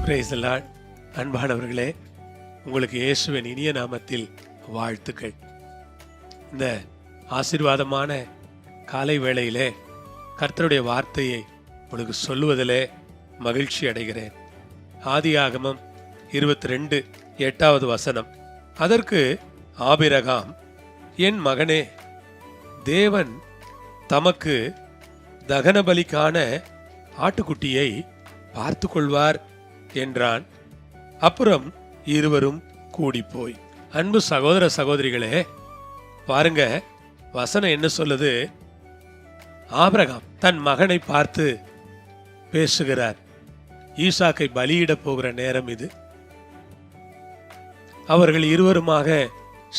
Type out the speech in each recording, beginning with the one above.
Praise the Lord. அன்பானவர்களே, உங்களுக்கு இயேசுவின் இனிய நாமத்தில் வாழ்த்துக்கள். இந்த ஆசீர்வாதமான காலை வேளையிலே கர்த்தருடைய வார்த்தையை உங்களுக்கு சொல்லுவதிலே மகிழ்ச்சி அடைகிறேன். ஆதியாகமம் 22:8 அதற்கு ஆபிரகாம், என் மகனே, தேவன் தமக்கு தகன பலிக்கான ஆட்டுக்குட்டியை பார்த்து கொள்வார் என்றான். அப்புறம் இருவரும் கூடிப்போய். அன்பு சகோதர சகோதரிகளே, பாருங்க, வசனம் என்ன சொல்லுது? ஆபிரகாம் தன் மகனை பார்த்து பேசுகிறார். ஈசாக்கை பலியிட போகிற நேரம் இது. அவர்கள் இருவருமாக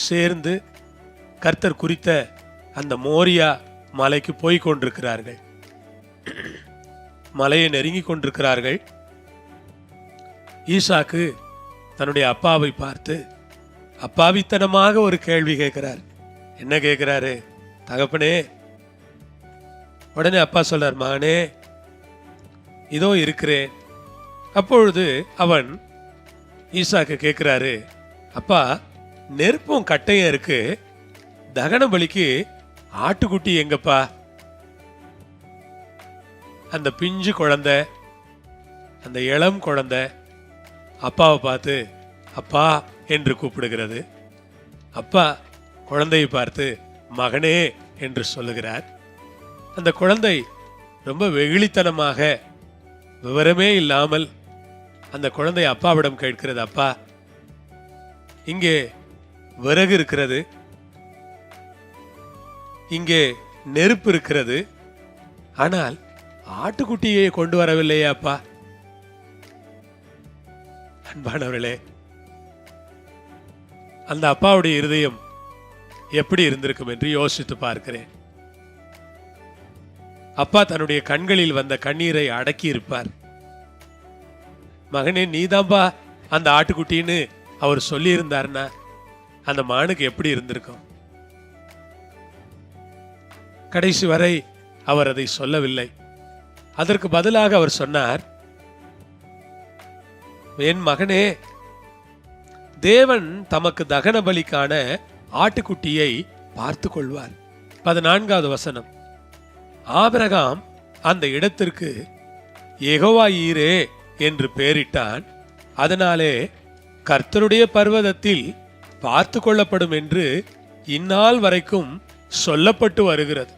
சேர்ந்து கர்த்தர் குறித்த அந்த மோரியா மலைக்கு போய் கொண்டிருக்கிறார்கள். மலையை நெருங்கி கொண்டிருக்கிறார்கள். ஈசாக்கு தன்னுடைய அப்பாவை பார்த்து அப்பாவித்தனமாக ஒரு கேள்வி கேட்கிறார். என்ன கேட்கிறாரு? தகப்பனே. உடனே அப்பா சொல்றார், மகனே, இதோ இருக்கிறேன். அப்பொழுது அவன் ஈசாக்கு கேட்கிறாரு, அப்பா, நெருப்பும் கட்டையும் இருக்கு, தகன பலிக்கு ஆட்டுக்குட்டி எங்கப்பா? அந்த பிஞ்சு குழந்தை, அந்த இளம் குழந்தை அப்பாவை பார்த்து அப்பா என்று கூப்பிடுகிறது. அப்பா குழந்தையை பார்த்து மகனே என்று சொல்லுகிறார். அந்த குழந்தை ரொம்ப வெகுளித்தனமாக, விவரமே இல்லாமல் அந்த குழந்தை அப்பாவிடம் கேட்கிறது, அப்பா, இங்கே விறகு இருக்கிறது, இங்கே நெருப்பு இருக்கிறது, ஆனால் ஆட்டுக்குட்டியை கொண்டு வரவில்லையே அப்பா. அன்பானவர்களே, அந்த அப்பாவுடைய இருதயம் எப்படி இருந்திருக்கும் என்று யோசித்து பார்க்கிறேன். அப்பா தன்னுடைய கண்களில் வந்த கண்ணீரை அடக்கி இருப்பார். மகனே, நீதான்பா அந்த ஆட்டுக்குட்டின்னு அவர் சொல்லி இருந்தார்னா அந்த மகனுக்கு எப்படி இருந்திருக்கும்? கடைசி வரை அவர் அதை சொல்லவில்லை. அதற்கு பதிலாக அவர் சொன்னார், என் மகனே, தேவன் தமக்கு தகன பலிக்கான ஆட்டுக்குட்டியை பார்த்து கொள்வார். 14 ஆபிரகாம் அந்த இடத்திற்கு யெகோவா ஈரே என்று பெயரிட்டான். அதனாலே கர்த்தருடைய பர்வதத்தில் பார்த்து கொள்ளப்படும் என்று இந்நாள் வரைக்கும் சொல்லப்பட்டு வருகிறது.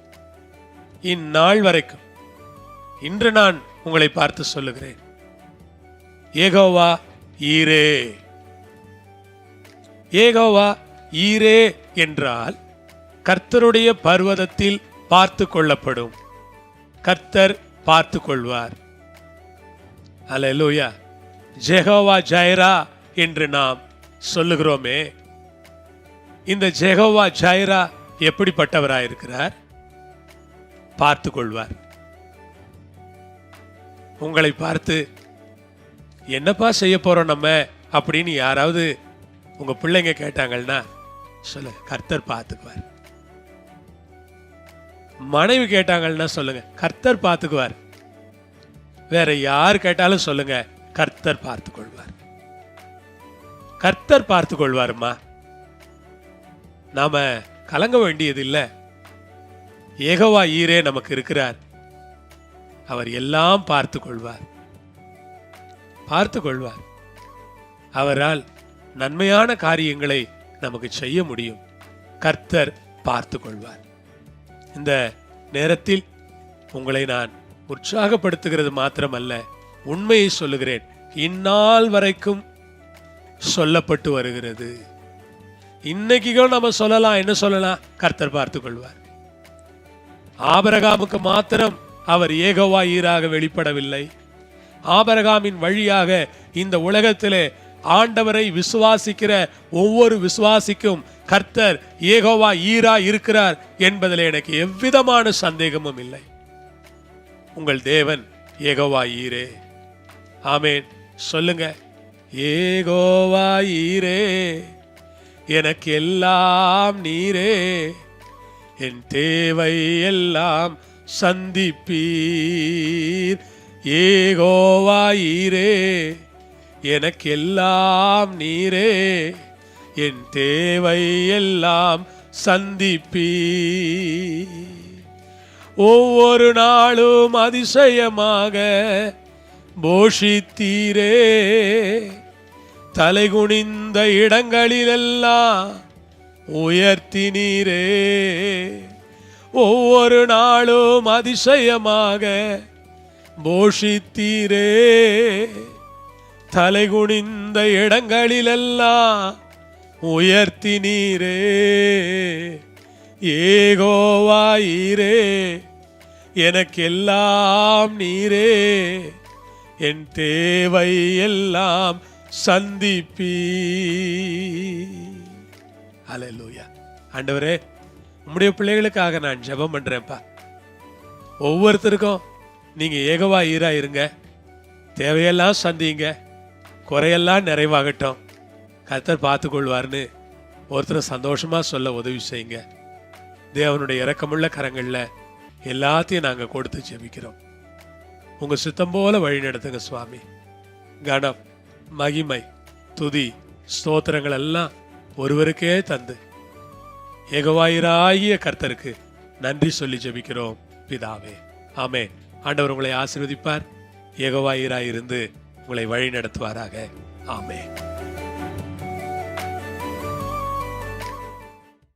இந்நாள் வரைக்கும். இன்று நான் உங்களை பார்த்து சொல்லுகிறேன், யெகோவா ஈரே. யெகோவா ஈரே என்றால் கர்த்தருடைய பர்வதத்தில் பார்த்து கொள்ளப்படும். கர்த்தர் பார்த்து கொள்வார். அல்லேலூயா. ஜெகோவா ஜைரா என்று நாம் சொல்லுகிறோமே, இந்த ஜெகோவா ஜைரா எப்படிப்பட்டவராயிருக்கிறார்? பார்த்து கொள்வார். உங்களை பார்த்து என்னப்பா செய்ய போறோம் நம்ம அப்படின்னு யாராவது உங்க பிள்ளைங்க கேட்டாங்கன்னா சொல்லுங்க, கர்த்தர் பார்த்துக்குவார். மனைவி கேட்டாங்கன்னா சொல்லுங்க, கர்த்தர் பார்த்துக்குவார். வேற யார் கேட்டாலும் சொல்லுங்க, கர்த்தர் பார்த்து கொள்வார். கர்த்தர் பார்த்து கொள்வாருமா. நாம கலங்க வேண்டியது இல்லை. யெகோவா ஈரே நமக்கு இருக்கிறார். அவர் எல்லாம் பார்த்து கொள்வார். பார்த்து கொள்வார். அவரால் நன்மையான காரியங்களை நமக்கு செய்ய முடியும். கர்த்தர் பார்த்து கொள்வார். இந்த நேரத்தில் உங்களை நான் உற்சாகப்படுத்துகிறது மாத்திரமல்ல, உண்மையை சொல்லுகிறேன். இந்நாள் வரைக்கும் சொல்லப்பட்டு வருகிறது. இன்னைக்கும் நம்ம சொல்லலாம், என்ன சொல்லலாம்? கர்த்தர் பார்த்து கொள்வார். ஆபிரகாமுக்கு மாத்திரம் அவர் யெகோவா ஈராக வெளிப்படவில்லை. ஆபிரகாமின் வழியாக இந்த உலகத்திலே ஆண்டவரை விசுவாசிக்கிற ஒவ்வொரு விசுவாசிக்கும் கர்த்தர் யெகோவா ஈரா இருக்கிறார் என்பதில் எனக்கு எவ்விதமான சந்தேகமும் இல்லை. உங்கள் தேவன் யெகோவா ஈரே. ஆமேன். சொல்லுங்க, யெகோவா ஈரே, எனக்கு எல்லாம் நீரே, என் தேவை எல்லாம் சந்திப்பீர். யெகோவா ஈரே, எனக்கெல்லாம் நீரே, என் தேவை எல்லாம் சந்திப்பீ. ஒவ்வொரு நாளும் அதிசயமாக போஷித்தீரே, தலைகுனிந்த இடங்களிலெல்லாம் உயர்த்தினீரே. ஒவ்வொரு நாளும் அதிசயமாக போஷித்தீரே, தலைகுனிந்த இடங்களிலெல்லாம் உயர்த்தினீரே. ஏகோவாயிரே, எனக்கெல்லாம் நீரே, என் தேவை எல்லாம் சந்திப்பீ. அல்லேலூயா. ஆண்டவரே, உம்முடைய பிள்ளைகளுக்காக நான் ஜெபம் பண்றேன்ப்பா. ஒவ்வொருத்தருக்கும் நீங்க ஏகோவாயிரா இருங்க, தேவையெல்லாம் சந்திங்க, குறையெல்லாம் நிறைவாகட்டும், கர்த்தர் பார்த்துக்கொள்வார்னு ஒருத்தர் சந்தோஷமா சொல்ல உதவி செய்யுங்க. தேவனுடைய இரக்கமுள்ள கரங்கள்ல எல்லாத்தையும் நாங்க கொடுத்து ஜெபிக்கிறோம். உங்க சித்தம் போல வழி நடத்துங்க சுவாமி. கனம், மகிமை, துதி, ஸ்தோத்திரங்கள் எல்லாம் ஒருவருக்கே தந்து ஏகோவாயிராகிய கர்த்தருக்கு நன்றி சொல்லி ஜெபிக்கிறோம் பிதாவே. ஆமென். ஆண்டவர் உங்களை ஆசீர்வதிப்பார். ஏகோவாயிராயிருந்து உங்களை வழி நடத்துவாராக. ஆமென்.